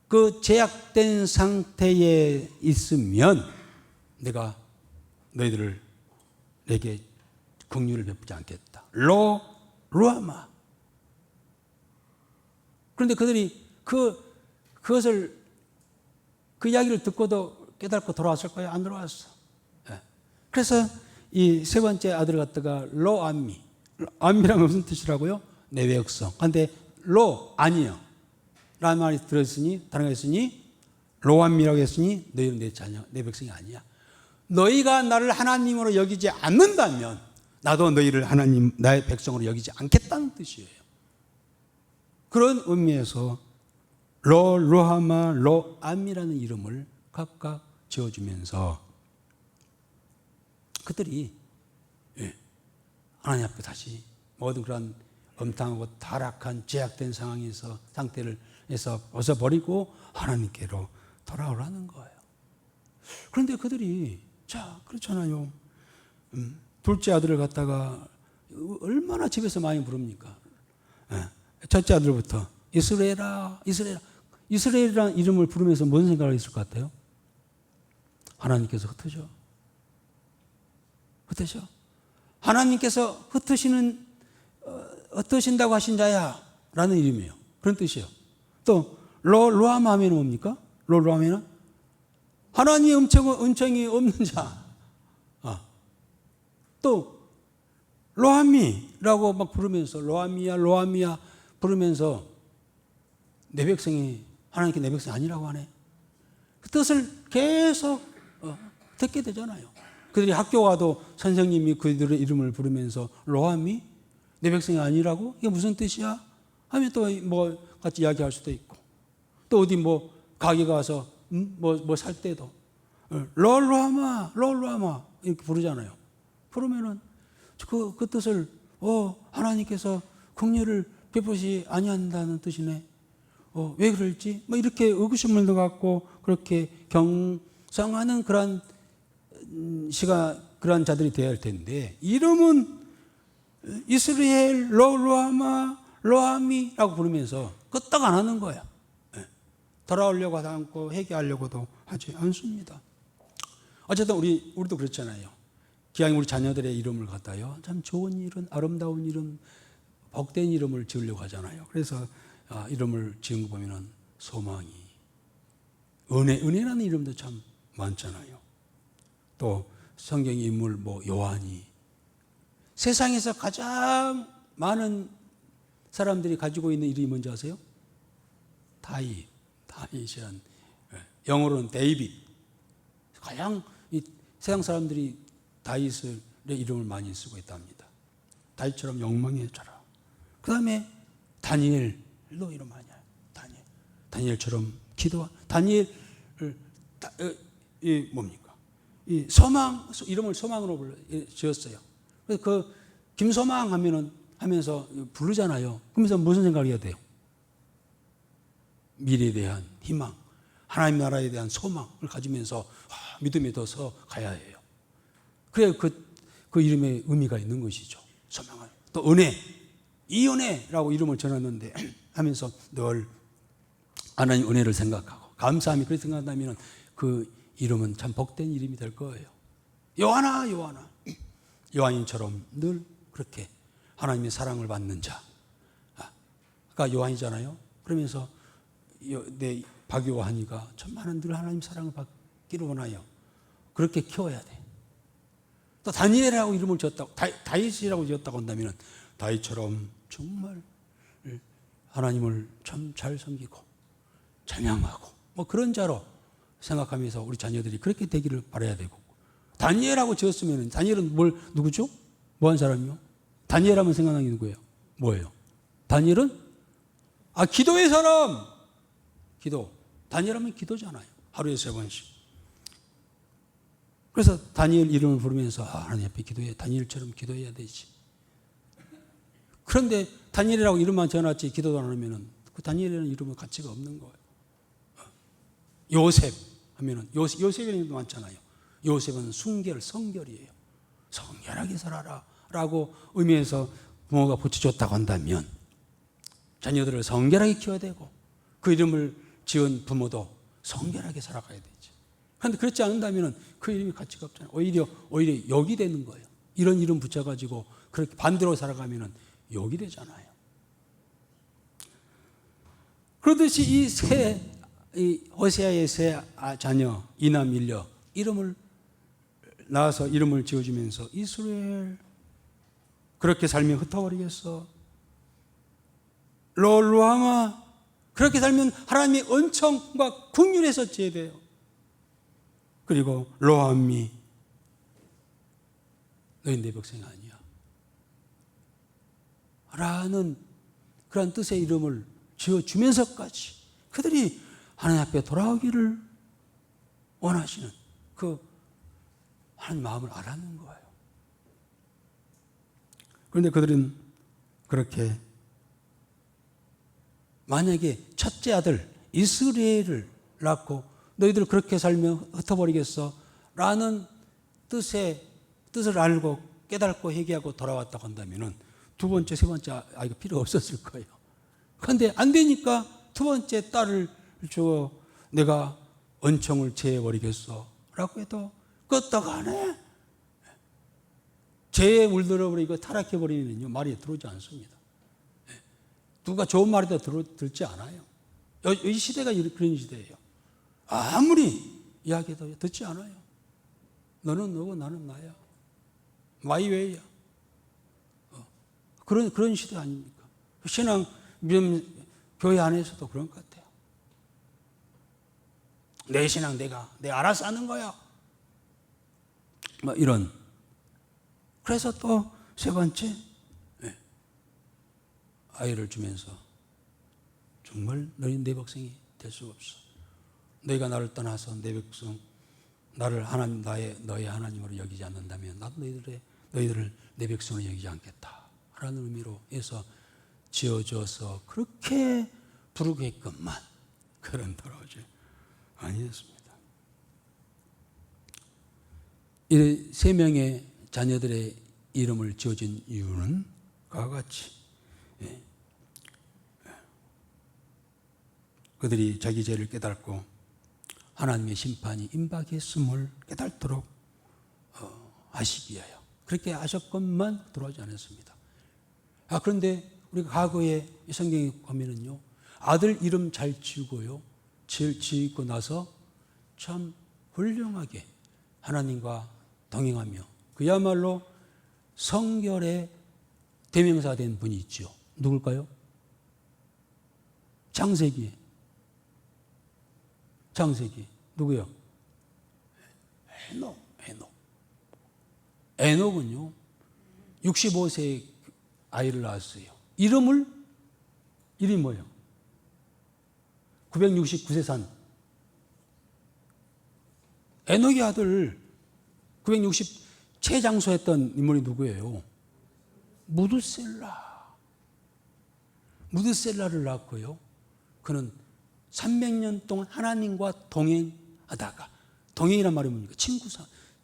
그 제약된 상태에 있으면 내가 너희들을 내게 긍휼을 베푸지 않겠다. 루아마. 그런데 그들이 그것을 그 이야기를 듣고도 깨닫고 돌아왔을 거예요? 안 돌아왔어. 예. 그래서 이 세 번째 아들을 갖다가 로암미. 암미란 무슨 뜻이라고요? 내 백성. 근데 로 아니요. 라는 말이 들었으니 다른 거 했으니 로암미라고 했으니 너희는 내 자녀, 내 백성이 아니야. 너희가 나를 하나님으로 여기지 않는다면 나도 너희를 하나님, 나의 백성으로 여기지 않겠다는 뜻이에요. 그런 의미에서 로하마, 로암이라는 이름을 각각 지어주면서 그들이 하나님 앞에 다시 모든 그런 엄탕하고 타락한 제약된 상태를 해서 벗어버리고 하나님께로 돌아오라는 거예요. 그런데 그들이 자 그렇잖아요. 둘째 아들을 갖다가 얼마나 집에서 많이 부릅니까? 첫째 아들부터 이스라엘아, 이스라엘아. 이스라엘이라는 이름을 부르면서 무슨 생각을 했을 것 같아요? 하나님께서 흩으셔. 흩으셔. 하나님께서 흩으신다고 하신 자야 라는 이름이에요. 그런 뜻이에요. 또 로하마 하면 뭡니까? 로하면은 하나님의 은총이 없는 자. 또 로하미라고 막 부르면서 로하미야 부르면서 내 백성이 하나님께 내 백성이 아니라고 하네. 그 뜻을 계속 듣게 되잖아요. 그들이 학교 가도 선생님이 그들의 이름을 부르면서 로하미 내 백성이 아니라고? 이게 무슨 뜻이야? 하면 또 뭐 같이 이야기할 수도 있고 또 어디 뭐 가게 가서 뭐 살 때도 로하마 이렇게 부르잖아요. 그러면은 그 뜻을 하나님께서 긍휼을 베푸시 아니한다는 뜻이네. 왜 그럴지 뭐 이렇게 의구심을 갖고 그렇게 경성하는 그런 그런 자들이 되어야 할 텐데 이름은 이스라엘 로하마 로하미라고 부르면서 끄떡 안 하는 거야. 돌아오려고 하지 않고 회개하려고도 하지 않습니다. 어쨌든 우리도 그렇잖아요. 기왕 우리 자녀들의 이름을 갖다요 참 좋은 이름, 아름다운 이름, 복된 이름을 지으려고 하잖아요. 그래서 이름을 지은 거 보면은 소망이, 은혜라는 이름도 참 많잖아요. 또 성경 인물 요한이 세상에서 가장 많은 사람들이 가지고 있는 이름이 뭔지 아세요? 다윗이란 영어로는 데이빗. 가장 이 세상 사람들이 다윗의 이름을 많이 쓰고 있답니다. 다윗처럼 영망해져라. 그 다음에 다니엘도 이름 아니야. 다니엘처럼 다니엘을 뭡니까? 이 이름을 소망으로 지었어요. 그래서 그 김소망 하면서 부르잖아요. 그러면서 무슨 생각을 해야 돼요? 미래에 대한 희망, 하나님 나라에 대한 소망을 가지면서 믿음에 더서 가야 해요. 그래야 그 이름에 의미가 있는 것이죠. 소망을. 또 이 은혜라고 이름을 전했는데 하면서 늘 하나님 은혜를 생각하고 감사함이 그렇게 생각한다면 그 이름은 참 복된 이름이 될 거예요. 요한인처럼 늘 그렇게 하나님의 사랑을 받는 자. 아까 요한이잖아요. 그러면서 내 박요한이가 정말 늘 하나님 사랑을 받기를 원하여 그렇게 키워야 돼. 또 다니엘이라고 이름을 지었다고, 다윗이라고 지었다고 한다면 다윗처럼 정말 하나님을 참 잘 섬기고 찬양하고 뭐 그런 자로 생각하면서 우리 자녀들이 그렇게 되기를 바라야 되고, 다니엘하고 지었으면 다니엘은 누구죠? 뭐한 사람이요? 다니엘 하면 생각나는 게 누구예요? 뭐예요? 다니엘은 기도의 사람. 기도. 다니엘 하면 기도잖아요. 하루에 3번씩. 그래서 다니엘 이름을 부르면서 하나님 앞에 기도해. 다니엘처럼 기도해야 되지. 그런데 다니엘이라고 이름만 지어놨지 기도도 안 하면은 그 다니엘이라는 이름은 가치가 없는 거예요. 요셉 하면은 요셉이라는 이름도 많잖아요. 요셉은 성결이에요. 성결하게 살아라 라고 의미해서 부모가 붙여줬다고 한다면 자녀들을 성결하게 키워야 되고 그 이름을 지은 부모도 성결하게 살아가야 되죠. 그런데 그렇지 않는다면 그 이름이 가치가 없잖아요. 오히려 욕이 되는 거예요. 이런 이름 붙여가지고 그렇게 반대로 살아가면 욕이 되잖아요. 그러듯이 이 호세아의 세 자녀 이남 일녀 이름을 낳아서 이름을 지어주면서 이스라엘 그렇게 살면 흩어버리겠어. 로루하마 그렇게 살면 하나님의 은총과 긍휼에서 제대요. 그리고 로함미 너희 내 백성이 아니야 라는 그런 뜻의 이름을 지어주면서까지 그들이 하나님 앞에 돌아오기를 원하시는 그 하나님 마음을 알았는 거예요. 그런데 그들은 그렇게 만약에 첫째 아들 이스라엘을 낳고 너희들 그렇게 살면 흩어버리겠어 라는 뜻을 알고 깨닫고 회개하고 돌아왔다고 한다면 두 번째 세 번째 아이가 필요 없었을 거예요. 그런데 안 되니까 두 번째 딸을 주어 내가 은총을 제해버리겠어 라고 해도 끄떡 안 해. 죄에 물들어버리고 타락해버리면요 말이 들어오지 않습니다. 누가 좋은 말이도 듣지 않아요. 이 시대가 그런 시대예요. 아무리 이야기해도 듣지 않아요. 너는 너고 나는 나야. 마이웨이야. 그런 시대 아닙니까? 신앙 교회 안에서도 그런 것 같아요. 내 신앙 내가 알아서 하는 거야. 뭐 이런. 그래서 또 세 번째 아이를 주면서 정말 너희 내 백성이 될 수가 없어. 너희가 나를 떠나서 내 백성 나를 하나님 너의 하나님으로 여기지 않는다면 나도 너희들을 내 백성으로 여기지 않겠다 라는 의미로 해서 지어줘서 그렇게 부르게끔만 그런 돌아오지 아니었습니다. 이 세 명의 자녀들의 이름을 지어준 이유는 그와 같이 그들이 자기 죄를 깨닫고 하나님의 심판이 임박했음을 깨닫도록 하시기 위하여 그렇게 하셨건만 돌아오지 않았습니다. 그런데 우리가 과거에 성경에 보면은요 아들 이름 잘 지우고요 지고 나서 참 훌륭하게 하나님과 동행하며 그야말로 성결의 대명사 된 분이 있죠. 누굴까요? 창세기 누구요? 에녹은요 65세에 아이를 낳았어요. 이름이 뭐예요? 969세 산 에녹의 아들 960 최장수했던 인물이 누구예요? 무드셀라를 낳고요. 그는 300년 동안 하나님과 동행하다가 동행이란 말이 뭡니까?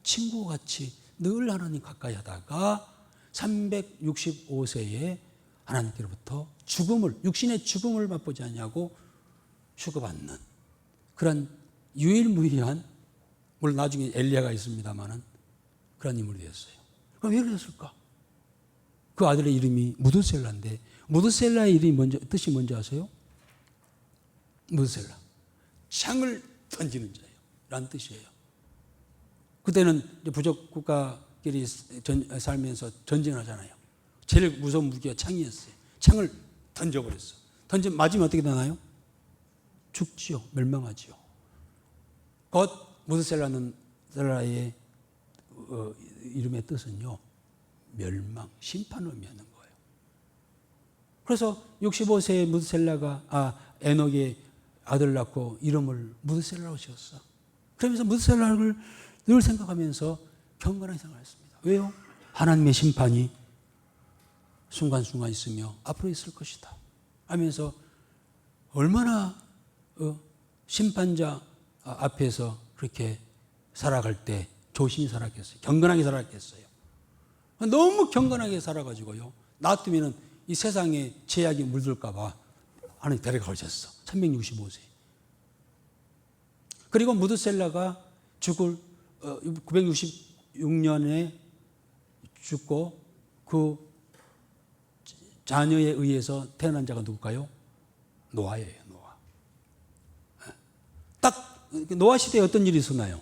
친구같이 늘 하나님 가까이 하다가 365세에 하나님께로부터 육신의 죽음을 맛보지 않냐고 휴거받는 그런 유일무이한 물론 나중에 엘리야가 있습니다마는 그런 인물이 되었어요. 그럼 왜 그랬을까? 그 아들의 이름이 무드셀라인데 무드셀라의 뜻이 뭔지 아세요? 무드셀라 창을 던지는 자예요 라는 뜻이에요. 그때는 부족 국가끼리 살면서 전쟁하잖아요. 제일 무서운 무기가 창이었어요. 창을 던져버렸어. 맞으면 어떻게 되나요? 죽지요. 멸망하지요. 곧 무드셀라의 이름의 뜻은요 멸망, 심판을 의미하는 거예요. 그래서 65세의 무드셀라가 에녹의 아들 낳고 이름을 무드셀라로 지었어. 그러면서 무드셀라를 늘 생각하면서 경건하게 생각했습니다. 왜요? 하나님의 심판이 순간순간 있으며 앞으로 있을 것이다 하면서 얼마나 심판자 앞에서 그렇게 살아갈 때 조심히 살았겠어요. 경건하게 살았겠어요. 너무 경건하게 살아가지고요 놔두면은 이 세상에 제약이 물들까 봐 하나님 데려가셨어. 365세. 그리고 무드셀라가 966년에 죽고 그 자녀에 의해서 태어난 자가 누굴까요? 노아예요. 노아. 노아 시대에 어떤 일이 있었나요?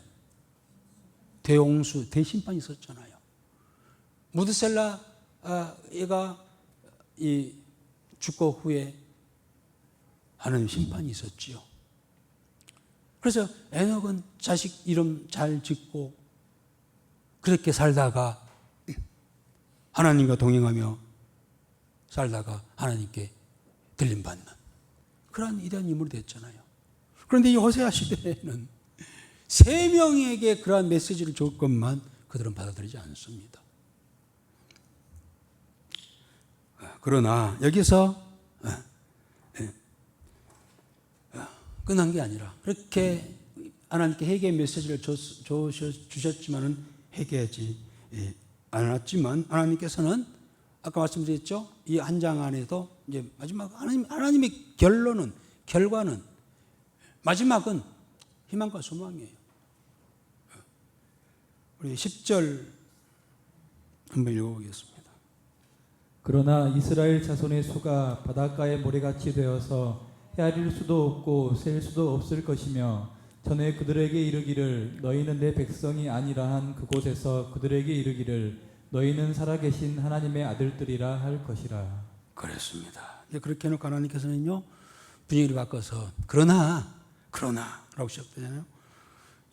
대홍수, 대심판이 있었잖아요. 무드셀라 얘가 이 죽고 후에 하나님 심판이 있었지요. 그래서 에녹은 자식 이름 잘 짓고 그렇게 살다가 하나님과 동행하며 살다가 하나님께 들림받는 그런 위대한 인물이 됐잖아요. 그런데 이 호세아 시대에는 세 명에게 그러한 메시지를 줄 것만 그들은 받아들이지 않습니다. 그러나 여기서 끝난 게 아니라 그렇게 하나님께 회개의 메시지를 주셨지만은 회개하지 않았지만 하나님께서는 아까 말씀드렸죠. 이 한 장 안에도 이제 마지막 하나님의 결과는 마지막은 희망과 소망이에요. 우리 10절 한번 읽어보겠습니다. 그러나 이스라엘 자손의 수가 바닷가의 모래같이 되어서 헤아릴 수도 없고 셀 수도 없을 것이며 전에 그들에게 이르기를 너희는 내 백성이 아니라 한 그곳에서 그들에게 이르기를 너희는 살아계신 하나님의 아들들이라 할 것이라. 그렇습니다. 그렇게 해놓고 하나님께서는요 분위기를 바꿔서 그러나라고 시작되잖아요.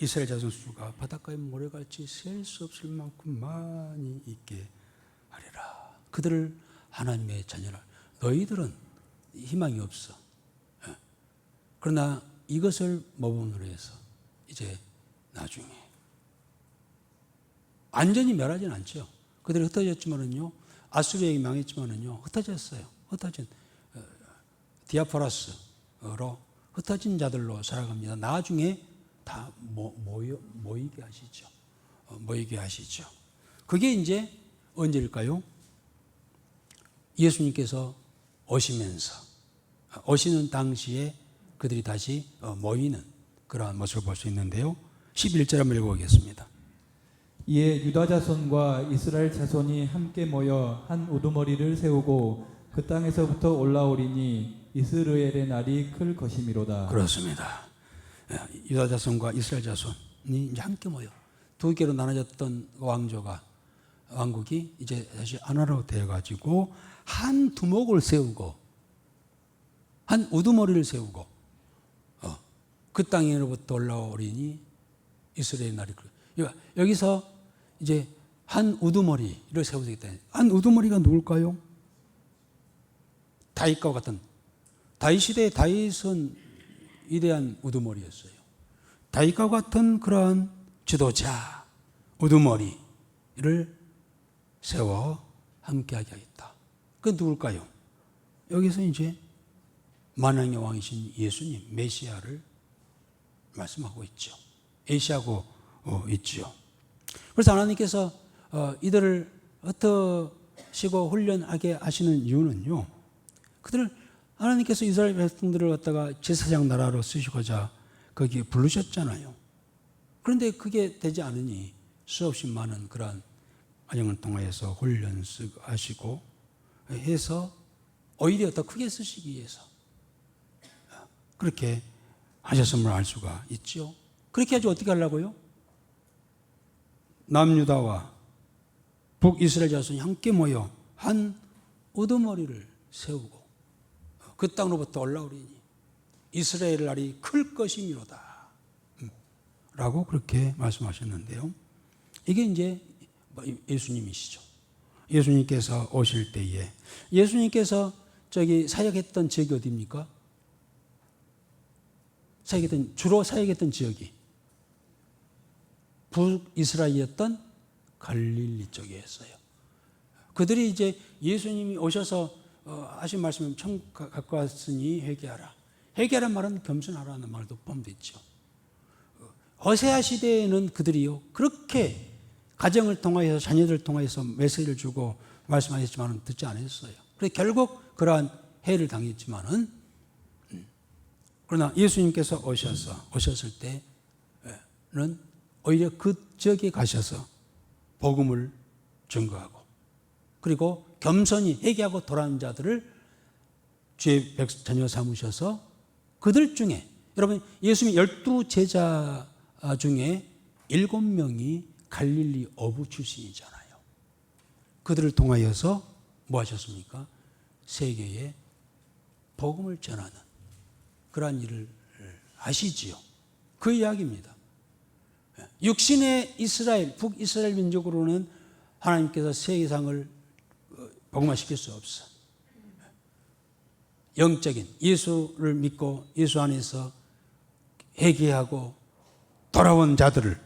이스라엘 자손 수가 바닷가의 모래같이 셀 수 없을 만큼 많이 있게 하리라. 그들을 하나님의 자녀라. 너희들은 희망이 없어. 그러나 이것을 모범으로 해서 이제 나중에 완전히 멸하지는 않죠. 그들이 흩어졌지만은요, 아수르에게 망했지만은요, 흩어진 디아포라스로 흩어진 자들로 살아갑니다. 나중에 다 모이게 하시죠. 모이게 하시죠. 그게 이제 언제일까요? 예수님께서 오시는 당시에 그들이 다시 모이는 그러한 모습을 볼 수 있는데요. 11절 한번 읽어보겠습니다. 이에 유다 자손과 이스라엘 자손이 함께 모여 한 우두머리를 세우고 그 땅에서부터 올라오리니 이스라엘의 날이 클 것이미로다. 그렇습니다. 유다 자손과 이스라엘 자손이 이제 함께 모여 두 개로 나눠졌던 왕국이 이제 다시 하나로 되어가지고 한 두목을 세우고 한 우두머리를 세우고 그 땅으로부터 올라오리니 이스라엘 날이 여기서 이제 한 우두머리를 세우겠다. 한 우두머리가 누굴까요? 다윗과 같은 다윗 시대의 다윗은 위대한 우두머리였어요. 다윗과 같은 그러한 지도자 우두머리를 세워 함께하게 하겠다. 그 누굴까요? 여기서 이제 만왕의 왕이신 예수님 메시아를 말씀하고 있죠. 예시하고 있죠. 그래서 하나님께서 이들을 흩으시고 훈련하게 하시는 이유는요. 그들을 하나님께서 이스라엘 백성들을 갖다가 제사장 나라로 쓰시고자 거기에 부르셨잖아요. 그런데 그게 되지 않으니 수없이 많은 그러한 과정을 통해서 훈련하시고 해서 오히려 더 크게 쓰시기 위해서 그렇게 하셨음을 알 수가 있죠. 그렇게 하지 어떻게 하려고요? 남유다와 북이스라엘 자손이 함께 모여 한 우두머리를 세우고 그 땅으로부터 올라오리니 이스라엘 날이 클 것이미로다 라고 그렇게 말씀하셨는데요. 이게 이제 예수님이시죠. 예수님께서 오실 때에 예수님께서 사역했던 지역이 어디입니까? 주로 사역했던 지역이 북이스라엘이었던 갈릴리 쪽이었어요. 그들이 이제 예수님이 오셔서 하신 말씀을 처음 갖고 왔으니 회개하라. 회개하란 말은 겸손하라는 말도 포함되어 호세아 시대에는 그들이요 그렇게 가정을 통하여서 자녀들을 통하여서 메시지를 주고 말씀하셨지만 듣지 않았어요. 그래서 결국 그러한 해를 당했지만은 그러나 예수님께서 오셨을 때는 오히려 그 지역에 가셔서 복음을 증거하고 그리고 겸손히 회개하고 돌아온 자들을 주의 자녀 삼으셔서 그들 중에 여러분, 예수님의 12제자 중에 7명이 갈릴리 어부 출신이잖아요. 그들을 통하여서 뭐 하셨습니까? 세계에 복음을 전하는 그러한 일을 하시지요. 그 이야기입니다. 육신의 이스라엘, 북이스라엘 민족으로는 하나님께서 세계상을 복음화시킬 수 없어. 영적인 예수를 믿고 예수 안에서 회개하고 돌아온 자들을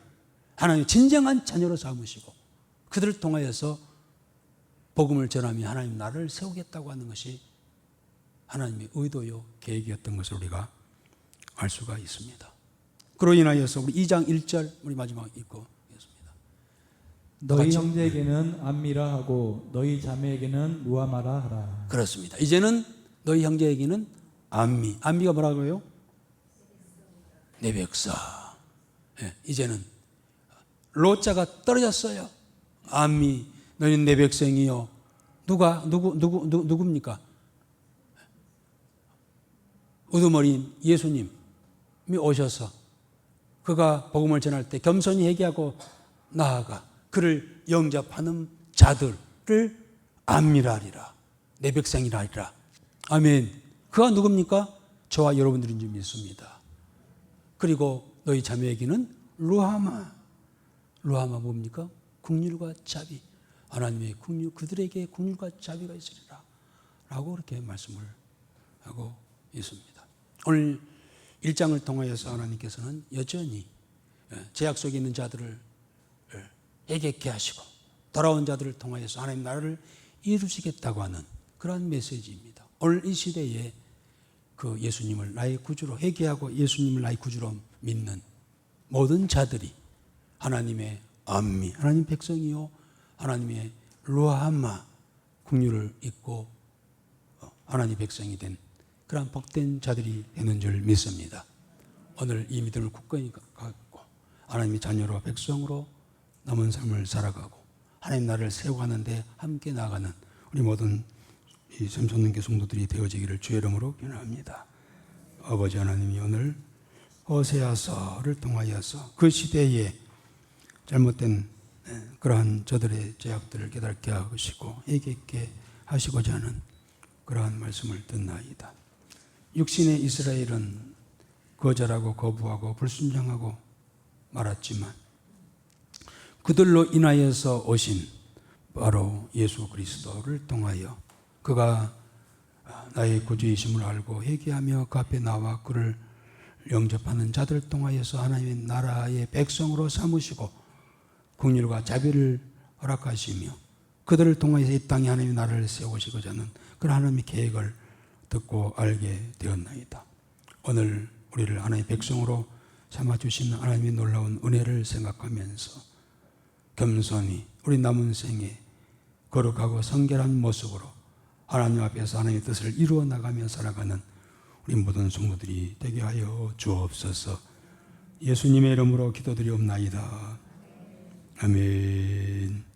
하나님 진정한 자녀로 삼으시고 그들을 통하여서 복음을 전하며 하나님 나라를 세우겠다고 하는 것이 하나님의 의도요 계획이었던 것을 우리가 알 수가 있습니다. 그로 인하여서 우리 2장 1절 우리 마지막 읽고 있습니다. 너희 형제에게는 암미라 하고 너희 자매에게는 루아마라 하라. 그렇습니다. 이제는 너희 형제에게는 암미. 암미가 뭐라고요? 내 백성. 예, 이제는 로자가 떨어졌어요. 암미, 너희는 내 백성이요. 누굽니까? 우두머리인 예수님이 오셔서 그가 복음을 전할 때 겸손히 회개하고 나아가 그를 영접하는 자들을 암미라 하리라. 내 백성이라 하리라. 아멘. 그가 누굽니까? 저와 여러분들인 줄 믿습니다. 그리고 너희 자매에게는 루하마. 루하마 뭡니까? 국률과 자비. 하나님의 국률, 그들에게 국률과 자비가 있으리라 라고 그렇게 말씀을 하고 있습니다. 오늘 1장을 통하여서 하나님께서는 여전히 죄악 속에 있는 자들을 회개케 하시고 돌아온 자들을 통하여서 하나님 나라를 이루시겠다고 하는 그러한 메시지입니다. 오늘 이 시대에 그 예수님을 나의 구주로 회개하고 예수님을 나의 구주로 믿는 모든 자들이 하나님의 암미, 하나님 백성이요 하나님의 루하마 국률을 잊고 하나님 백성이 된 그러한 복된 자들이 되는 줄 믿습니다. 오늘 이 믿음을 굳건히 갖고 하나님의 자녀로 백성으로 남은 삶을 살아가고 하나님 나라를 세워가는데 함께 나가는 우리 모든 이 샘솟는 성도들이 되어지기를 주의 이름으로 기원합니다. 아버지 하나님이 오늘 호세아서를 통하여서 그 시대에 잘못된 그러한 저들의 죄악들을 깨닫게 하시고 회개케 하시고자 하는 그러한 말씀을 듣나이다. 육신의 이스라엘은 거절하고 거부하고 불순종하고 말았지만 그들로 인하여서 오신 바로 예수 그리스도를 통하여 그가 나의 구주이심을 알고 회개하며 그 앞에 나와 그를 영접하는 자들을 통하여서 하나님의 나라의 백성으로 삼으시고 긍휼과 자비를 허락하시며 그들을 통하여서 이 땅에 하나님의 나라를 세우시고자 하는 그런 하나님의 계획을 듣고 알게 되었나이다. 오늘 우리를 하나님의 백성으로 삼아주시는 하나님의 놀라운 은혜를 생각하면서 겸손히 우리 남은 생에 거룩하고 성결한 모습으로 하나님 앞에서 하나님의 뜻을 이루어 나가며 살아가는 우리 모든 성도들이 되게 하여 주옵소서. 예수님의 이름으로 기도드리옵나이다. 아멘.